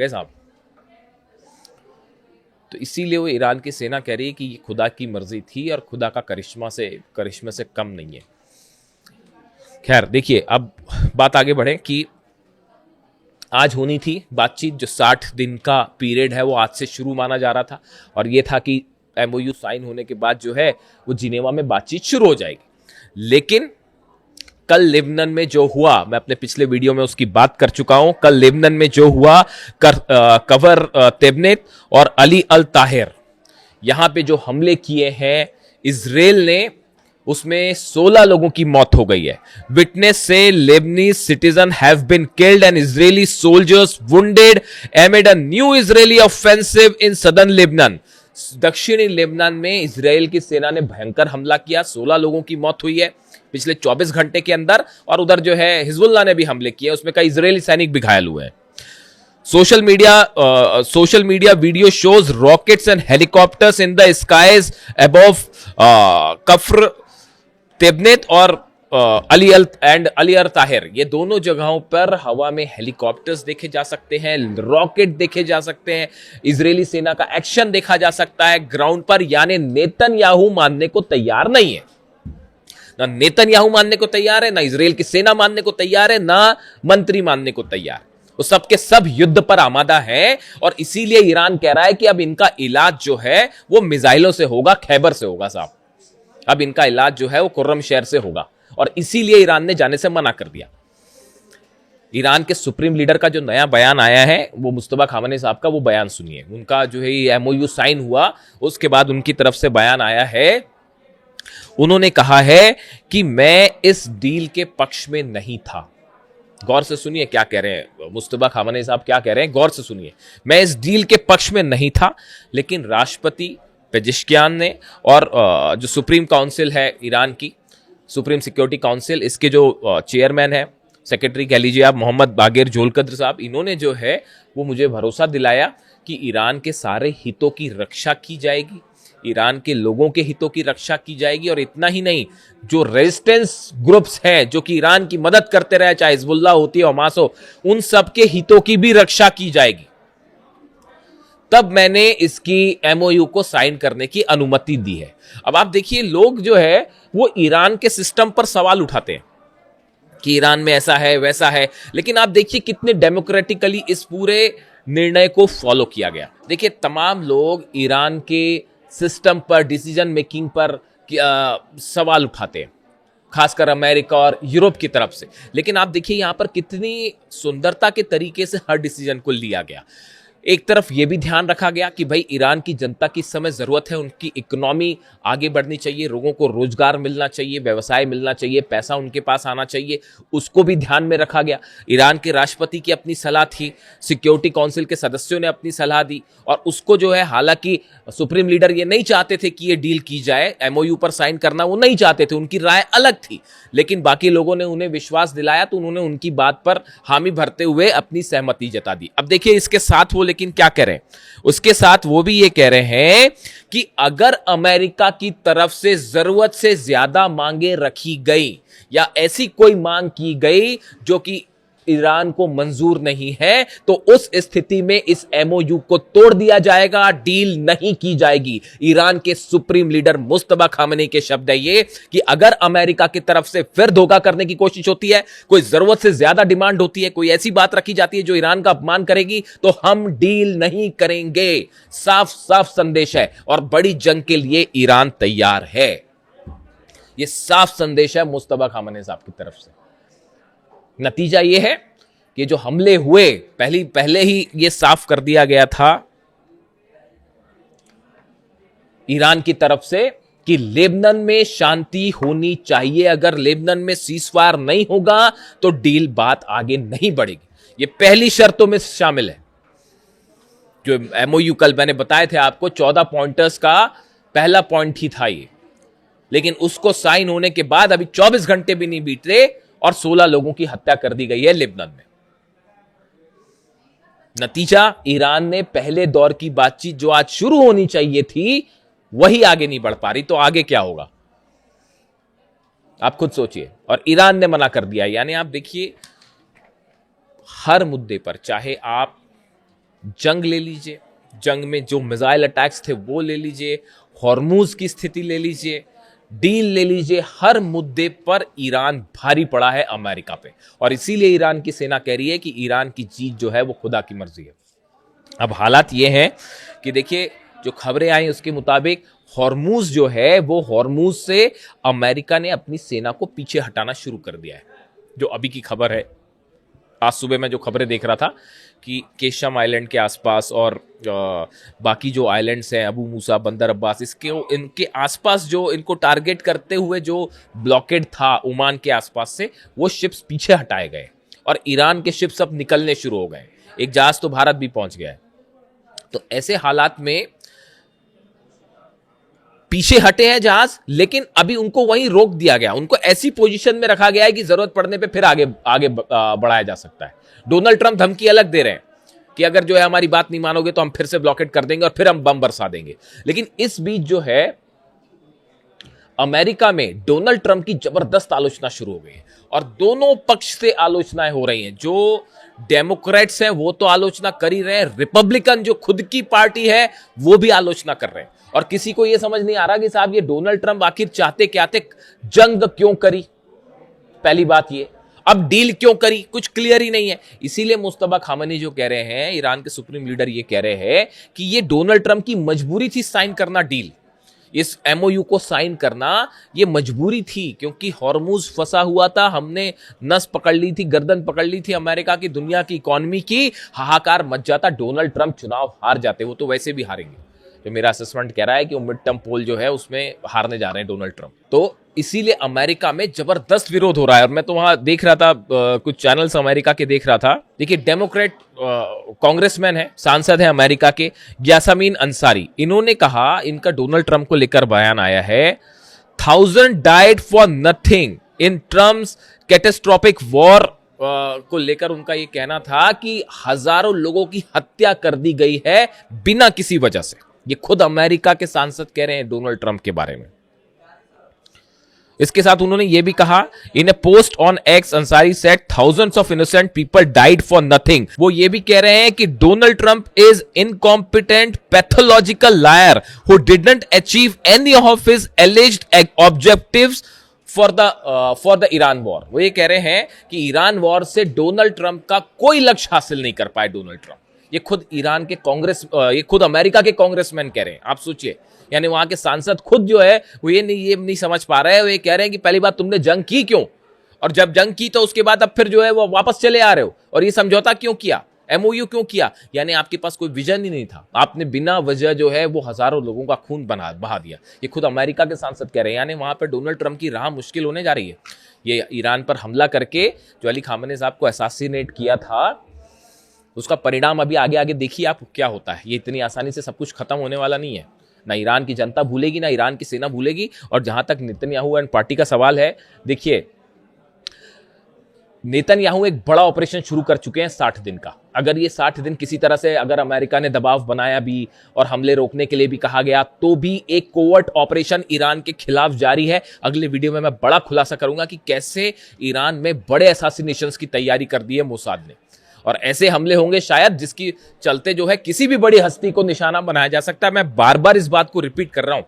है साहब। तो इसीलिए वो ईरान की सेना कह रही है कि ये खुदा की मर्जी थी और खुदा का करिश्मे से कम नहीं है। खैर देखिए, अब बात आगे बढ़े कि आज होनी थी बातचीत, जो 60 दिन का पीरियड है वो आज से शुरू माना जा रहा था, और ये था कि एमओयू साइन होने के बाद जो है वो जिनेवा में बातचीत शुरू हो जाएगी। लेकिन कल लेबनान में जो हुआ, मैं अपने पिछले वीडियो में उसकी बात कर चुका हूं, कल लेबनान में जो हुआ कवर तेबनेत और अली अल ताहिर, यहां पे जो हमले किए हैं इजराइल ने, उसमें 16 लोगों की मौत हो गई है। विटनेस से Lebanese citizen have been killed and Israeli soldiers wounded amid a new Israeli offensive in southern Lebanon. दक्षिणी लेबनान में इजराइल की सेना ने भयंकर हमला किया, 16 लोगों की मौत हुई है पिछले 24 घंटे के अंदर, और उधर जो है हिजबुल्लाह ने भी हमले किए, उसमें कई इजरायली सैनिक भी घायल हुए हैं। Social media video shows rockets and helicopters in the skies above Kafr Tebnit और अली अल ताहिर, ये दोनों जगहों पर हवा में हेलीकॉप्टर्स देखे जा सकते हैं, रॉकेट देखे जा सकते हैं, इजरायली सेना का एक्शन देखा जा सकता है ग्राउंड पर। यानी नेतन्याहू मानने को तैयार नहीं है, ना नेतन्याहू मानने को तैयार है, ना इजराइल की सेना मानने को तैयार है, ना मंत्री मानने को तैयार। वो सबके सब युद्ध पर आमादा है, और इसीलिए ईरान कह रहा है कि अब इनका इलाज जो है वो मिसाइलों से होगा, खैबर से होगा साहब। अब इनका इलाज जो है वो खुर्रम शहर से होगा, और इसीलिए ईरान ने जाने से मना कर दिया। ईरान के सुप्रीम लीडर का जो नया बयान आया है, वो मुस्तफा खामनेई साहब का, वो बयान सुनिए। उनका जो है एमओयू साइन हुआ, उसके बाद उनकी तरफ से बयान आया है। उन्होंने कहा है कि मैं इस डील के पक्ष में नहीं था। गौर से सुनिए क्या कह रहे हैं मुस्तफा खामनेई साहब, क्या कह रहे हैं, गौर से सुनिए। मैं इस डील के पक्ष में नहीं था, लेकिन राष्ट्रपति पेजिशकियान ने और जो सुप्रीम काउंसिल है ईरान की, सुप्रीम सिक्योरिटी काउंसिल, इसके जो चेयरमैन है, सेक्रेटरी कह लीजिए आप, मोहम्मद बागेर जोलकद्र साहब, इन्होंने जो है वो मुझे भरोसा दिलाया कि ईरान के सारे हितों की रक्षा की जाएगी, ईरान के लोगों के हितों की रक्षा की जाएगी, और इतना ही नहीं, जो रेजिस्टेंस ग्रुप्स हैं जो कि ईरान की मदद करते रहे, चाहे हिजबुल्लाह होती है, हमास हो, उन सबके हितों की भी रक्षा की जाएगी। तब मैंने इसकी एमओयू को साइन करने की अनुमति दी है। अब आप देखिए, लोग जो है वो ईरान के सिस्टम पर सवाल उठाते हैं कि ईरान में ऐसा है वैसा है, लेकिन आप देखिए कितने डेमोक्रेटिकली इस पूरे निर्णय को फॉलो किया गया। देखिए, तमाम लोग ईरान के सिस्टम पर, डिसीजन मेकिंग पर सवाल उठाते हैं, खासकर अमेरिका और यूरोप की तरफ से, लेकिन आप देखिए यहां पर कितनी सुंदरता के तरीके से हर डिसीजन को लिया गया। एक तरफ यह भी ध्यान रखा गया कि भाई ईरान की जनता की इस समय जरूरत है, उनकी इकोनॉमी आगे बढ़नी चाहिए, लोगों को रोजगार मिलना चाहिए, व्यवसाय मिलना चाहिए, पैसा उनके पास आना चाहिए, उसको भी ध्यान में रखा गया। ईरान के राष्ट्रपति की अपनी सलाह थी, सिक्योरिटी काउंसिल के सदस्यों ने अपनी सलाह दी, और उसको जो है, हालांकि सुप्रीम लीडर ये नहीं चाहते थे कि ये डील की जाए, एमओयू पर साइन करना वो नहीं चाहते थे, उनकी राय अलग थी, लेकिन बाकी लोगों ने उन्हें विश्वास दिलाया, तो उन्होंने उनकी बात पर हामी भरते हुए अपनी सहमति जता दी। अब देखिए इसके साथ वो लेकिन क्या कह रहे हैं, उसके साथ वो भी ये कह रहे हैं कि अगर अमेरिका की तरफ से जरूरत से ज्यादा मांगे रखी गई या ऐसी कोई मांग की गई जो कि ईरान को मंजूर नहीं है, तो उस स्थिति में इस एमओयू को तोड़ दिया जाएगा, डील नहीं की जाएगी। ईरान के सुप्रीम लीडर मुस्तफा खामनेई के शब्द है ये कि अगर अमेरिका की तरफ से फिर धोखा करने की कोशिश होती है, कोई जरूरत से ज्यादा डिमांड होती है, कोई ऐसी बात रखी जाती है जो ईरान का अपमान करेगी, तो हम डील नहीं करेंगे। साफ साफ संदेश है, और बड़ी जंग के लिए ईरान तैयार है। यह साफ संदेश है मुस्तफा खामनेई साहब की तरफ से। नतीजा यह है कि जो हमले हुए, पहले ही यह साफ कर दिया गया था ईरान की तरफ से कि लेबनान में शांति होनी चाहिए, अगर लेबनान में सीजफायर नहीं होगा तो डील बात आगे नहीं बढ़ेगी। यह पहली शर्तों में शामिल है। जो एमओयू कल मैंने बताए थे आपको, 14 पॉइंटर्स का पहला पॉइंट ही था ये, लेकिन उसको साइन होने के बाद अभी 24 घंटे भी नहीं बीते और 16 लोगों की हत्या कर दी गई है लेबनान में। नतीजा, ईरान ने पहले दौर की बातचीत जो आज शुरू होनी चाहिए थी, वही आगे नहीं बढ़ पा रही, तो आगे क्या होगा आप खुद सोचिए। और ईरान ने मना कर दिया। यानी आप देखिए, हर मुद्दे पर, चाहे आप जंग ले लीजिए, जंग में जो मिसाइल अटैक्स थे वो ले लीजिए, हॉर्मूज की स्थिति ले लीजिए, डील ले लीजिए, हर मुद्दे पर ईरान भारी पड़ा है अमेरिका पे। और इसीलिए ईरान की सेना कह रही है कि ईरान की जीत जो है वो खुदा की मर्जी है। अब हालात ये हैं कि देखिए, जो खबरें आई उसके मुताबिक हॉर्मूज जो है वो हॉर्मूज से अमेरिका ने अपनी सेना को पीछे हटाना शुरू कर दिया है, जो अभी की खबर है। आज सुबह मैं जो खबरें देख रहा था कि केशम आइलैंड के आसपास और बाकी जो आइलैंड्स हैं, अबू मूसा, बंदर अब्बास, इसके इनके आसपास जो इनको टारगेट करते हुए जो ब्लॉकेड था ओमान के आसपास से, वो शिप्स पीछे हटाए गए और ईरान के शिप्स अब निकलने शुरू हो गए। एक जहाज तो भारत भी पहुंच गया है। तो ऐसे हालात में पीछे हटे हैं जहाज, लेकिन अभी उनको वहीं रोक दिया गया, उनको ऐसी पोजीशन में रखा गया है कि जरूरत पड़ने पे फिर आगे आगे बढ़ाया जा सकता है। डोनाल्ड ट्रंप धमकी अलग दे रहे हैं कि अगर जो है हमारी बात नहीं मानोगे तो हम फिर से ब्लॉकेट कर देंगे और फिर हम बम बरसा देंगे। लेकिन इस बीच जो है अमेरिका में डोनाल्ड ट्रंप की जबरदस्त आलोचना शुरू हो गई है और दोनों पक्ष से आलोचनाएं हो रही हैं। जो डेमोक्रेट्स हैं वो तो आलोचना कर ही रहे हैं, रिपब्लिकन जो खुद की पार्टी है वो भी आलोचना कर रहे हैं। और किसी को यह समझ नहीं आ रहा कि साहब ये डोनाल्ड ट्रंप आखिर चाहते क्या थे, जंग क्यों करी, पहली बात ये, अब डील क्यों करी, कुछ क्लियर ही नहीं है। इसीलिए मुस्तफा खामनी जो कह रहे हैं, ईरान के सुप्रीम लीडर ये कह रहे हैं कि ये डोनाल्ड ट्रंप की मजबूरी थी साइन करना डील, इस एमओयू को साइन करना ये मजबूरी थी, क्योंकि हॉर्मूज फंसा हुआ था, हमने नस पकड़ ली थी, गर्दन पकड़ ली थी अमेरिका की, दुनिया की इकोनॉमी की, हाहाकार मच जाता, डोनाल्ड ट्रंप चुनाव हार जाते, वो तो वैसे भी हारेंगे। जो मेरा असेसमेंट कह रहा है कि वो मिड टर्म पोल जो है उसमें हारने जा रहे हैं डोनाल्ड ट्रंप। तो इसीलिए अमेरिका में जबरदस्त विरोध हो रहा है। और मैं तो वहां देख रहा था, कुछ चैनल्स अमेरिका के देख रहा था। देखिए, डेमोक्रेट कांग्रेसमैन है, सांसद है अमेरिका के, यासमीन अंसारी, इन्होंने कहा, इनका डोनाल्ड ट्रंप को लेकर बयान आया है, 1000 died for nothing in Trump's catastrophic war को लेकर उनका यह कहना था कि हजारों लोगों की हत्या कर दी गई है बिना किसी वजह से। ये खुद अमेरिका के सांसद कह रहे हैं डोनाल्ड ट्रंप के बारे में। इसके साथ उन्होंने यह भी कहा, in a post on X, Ansari said thousands of innocent people died for nothing. वो ये भी कह रहे हैं कि Donald Trump is incompetent pathological liar who didn't achieve any of his alleged objectives for the Iran war. वो ये कह रहे हैं कि ईरान वॉर से डोनाल्ड ट्रंप का कोई लक्ष्य हासिल नहीं कर पाए डोनाल्ड ट्रंप। ये खुद ईरान के ये खुद अमेरिका के कांग्रेसमैन कह रहे हैं। आप सोचिए, यानी वहां के सांसद खुद जो है वो ये नहीं समझ पा रहे हैं। वो ये कह रहे हैं कि पहली बात, तुमने जंग की क्यों, और जब जंग की तो उसके बाद अब फिर जो है वो वापस चले आ रहे हो, और ये समझौता क्यों किया, एमओयू क्यों किया। यानी आपके पास कोई विजन ही नहीं था, आपने बिना वजह जो है वो हजारों लोगों का खून बहा दिया। ये खुद अमेरिका के सांसद कह रहे हैं। यानी वहां पर डोनाल्ड ट्रंप की राह मुश्किल होने जा रही है। ये ईरान पर हमला करके जो अली खामेनी साहब को असैसिनेट किया था, उसका परिणाम अभी आगे आगे देखिए आप क्या होता है। ये इतनी आसानी से सब कुछ खत्म होने वाला नहीं है। ना ईरान की जनता भूलेगी, ना ईरान की सेना भूलेगी। और जहां तक नेतन्याहू एंड पार्टी का सवाल है, देखिए, नेतन्याहू एक बड़ा ऑपरेशन शुरू कर चुके हैं 60 दिन का। अगर ये 60 दिन किसी तरह से अगर अमेरिका ने दबाव बनाया भी और हमले रोकने के लिए भी कहा गया, तो भी एक कोवर्ट ऑपरेशन ईरान के खिलाफ जारी है। अगले वीडियो में मैं बड़ा खुलासा करूंगा कि कैसे ईरान में बड़े असैसिनेशंस की तैयारी कर दी है मोसाद ने, और ऐसे हमले होंगे शायद जिसकी चलते जो है किसी भी बड़ी हस्ती को निशाना बनाया जा सकता है। मैं बार बार इस बात को रिपीट कर रहा हूं,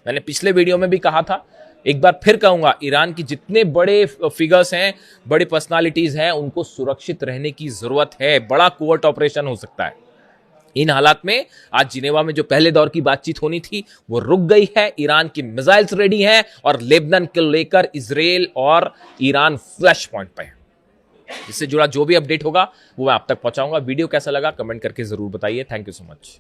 मैंने पिछले वीडियो में भी कहा था, एक बार फिर कहूंगा, ईरान की जितने बड़े फिगर्स हैं, बड़े पर्सनालिटीज हैं, उनको सुरक्षित रहने की जरूरत है। बड़ा कोवर्ट ऑपरेशन हो सकता है। इन हालात में आज जिनेवा में जो पहले दौर की बातचीत होनी थी वो रुक गई है। ईरान की मिसाइल्स रेडी हैं और लेबनान को लेकर इजराइल और ईरान फ्लैश पॉइंट पे है। इससे जुड़ा जो भी अपडेट होगा वो मैं आप तक पहुंचाऊंगा। वीडियो कैसा लगा कमेंट करके जरूर बताइए। Thank you so much.